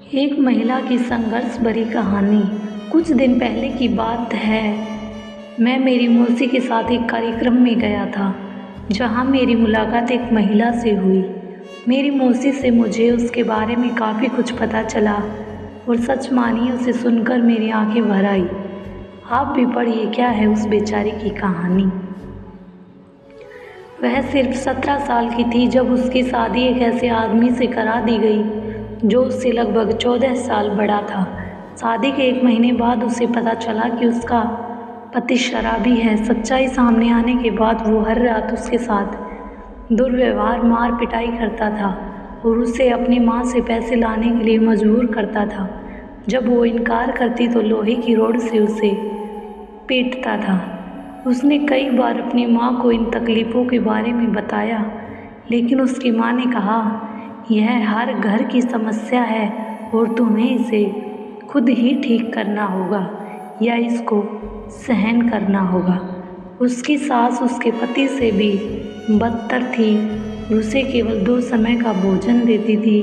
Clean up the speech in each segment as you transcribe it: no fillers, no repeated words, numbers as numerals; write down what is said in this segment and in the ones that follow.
एक महिला की संघर्ष भरी कहानी। कुछ दिन पहले की बात है। मैं मेरी मौसी के साथ एक कार्यक्रम में गया था, जहां मेरी मुलाकात एक महिला से हुई। मेरी मौसी से मुझे उसके बारे में काफ़ी कुछ पता चला और सच मानिए उसे सुनकर मेरी आंखें भर आई। आप भी पढ़िए क्या है उस बेचारी की कहानी। वह सिर्फ 17 साल की थी जब उसकी शादी एक ऐसे आदमी से करा दी गई जो उससे लगभग 14 साल बड़ा था। शादी के 1 महीने बाद उसे पता चला कि उसका पति शराबी है। सच्चाई सामने आने के बाद वो हर रात उसके साथ दुर्व्यवहार, मार पिटाई करता था और उसे अपनी माँ से पैसे लाने के लिए मजबूर करता था। जब वो इनकार करती तो लोहे की रोड से उसे पीटता था। उसने कई बार अपनी माँ को इन तकलीफ़ों के बारे में बताया, लेकिन उसकी माँ ने कहा, यह हर घर की समस्या है और तुम्हें इसे खुद ही ठीक करना होगा या इसको सहन करना होगा। उसकी सास उसके पति से भी बदतर थी। उसे केवल 2 समय का भोजन देती थी।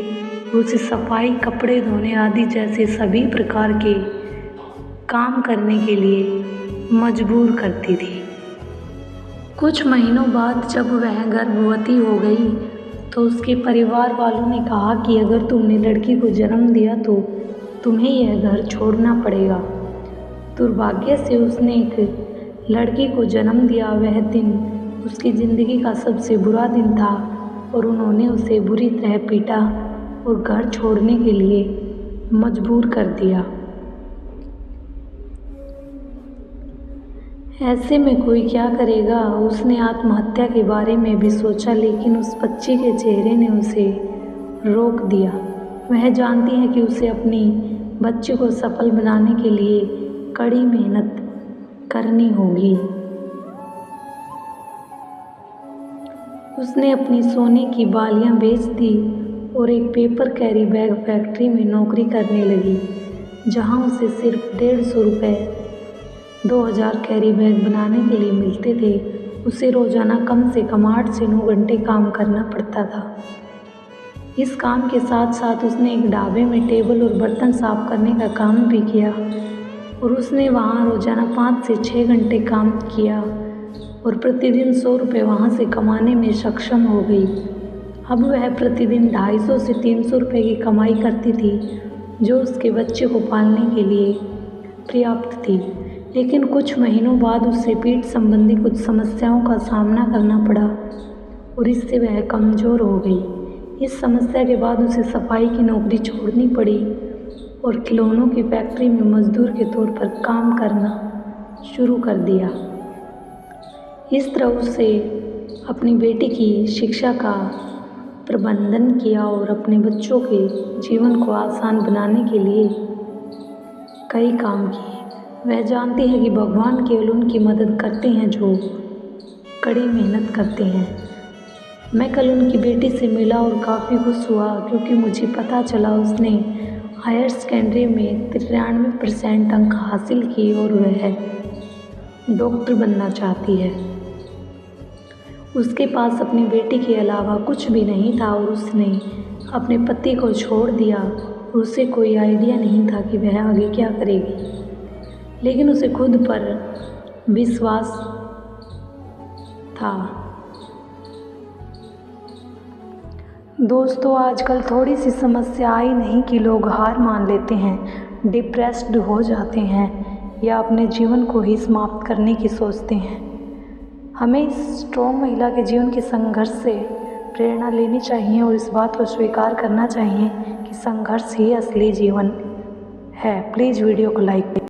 उसे सफाई, कपड़े धोने आदि जैसे सभी प्रकार के काम करने के लिए मजबूर करती थी। कुछ महीनों बाद जब वह गर्भवती हो गई तो उसके परिवार वालों ने कहा कि अगर तुमने लड़की को जन्म दिया तो तुम्हें यह घर छोड़ना पड़ेगा। दुर्भाग्य से उसने एक लड़की को जन्म दिया। वह दिन उसकी ज़िंदगी का सबसे बुरा दिन था और उन्होंने उसे बुरी तरह पीटा और घर छोड़ने के लिए मजबूर कर दिया। ऐसे में कोई क्या करेगा। उसने आत्महत्या के बारे में भी सोचा, लेकिन उस बच्ची के चेहरे ने उसे रोक दिया। वह जानती है कि उसे अपनी बच्ची को सफल बनाने के लिए कड़ी मेहनत करनी होगी। उसने अपनी सोने की बालियां बेच दी और एक पेपर कैरी बैग फैक्ट्री में नौकरी करने लगी, जहां उसे सिर्फ 150 रुपये 2000 कैरी बैग बनाने के लिए मिलते थे। उसे रोज़ाना कम से कम 8 से 9 घंटे काम करना पड़ता था। इस काम के साथ साथ उसने एक ढाबे में टेबल और बर्तन साफ करने का काम भी किया और उसने वहाँ रोज़ाना 5 से 6 घंटे काम किया और प्रतिदिन 100 रुपये वहाँ से कमाने में सक्षम हो गई। अब वह प्रतिदिन 250 से 300 रुपये की कमाई करती थी, जो उसके बच्चे को पालने के लिए पर्याप्त थी। लेकिन कुछ महीनों बाद उसे पेट संबंधी कुछ समस्याओं का सामना करना पड़ा और इससे वह कमज़ोर हो गई। इस समस्या के बाद उसे सफाई की नौकरी छोड़नी पड़ी और खिलौनों की फैक्ट्री में मजदूर के तौर पर काम करना शुरू कर दिया। इस तरह उसे अपनी बेटी की शिक्षा का प्रबंधन किया और अपने बच्चों के जीवन को आसान बनाने के लिए कई काम किए। वह जानती है कि भगवान केवल उनकी मदद करते हैं जो कड़ी मेहनत करते हैं। मैं कल उनकी बेटी से मिला और काफ़ी खुश हुआ, क्योंकि मुझे पता चला उसने हायर सेकेंडरी में 93% अंक हासिल किए और वह डॉक्टर बनना चाहती है। उसके पास अपनी बेटी के अलावा कुछ भी नहीं था और उसने अपने पति को छोड़ दिया। उसे कोई आइडिया नहीं था कि वह आगे क्या करेगी, लेकिन उसे खुद पर विश्वास था। दोस्तों, आजकल थोड़ी सी समस्या आई नहीं कि लोग हार मान लेते हैं, डिप्रेस्ड हो जाते हैं या अपने जीवन को ही समाप्त करने की सोचते हैं। हमें इस स्ट्रॉन्ग महिला के जीवन के संघर्ष से प्रेरणा लेनी चाहिए और इस बात को स्वीकार करना चाहिए कि संघर्ष ही असली जीवन है। प्लीज़ वीडियो को लाइक करें।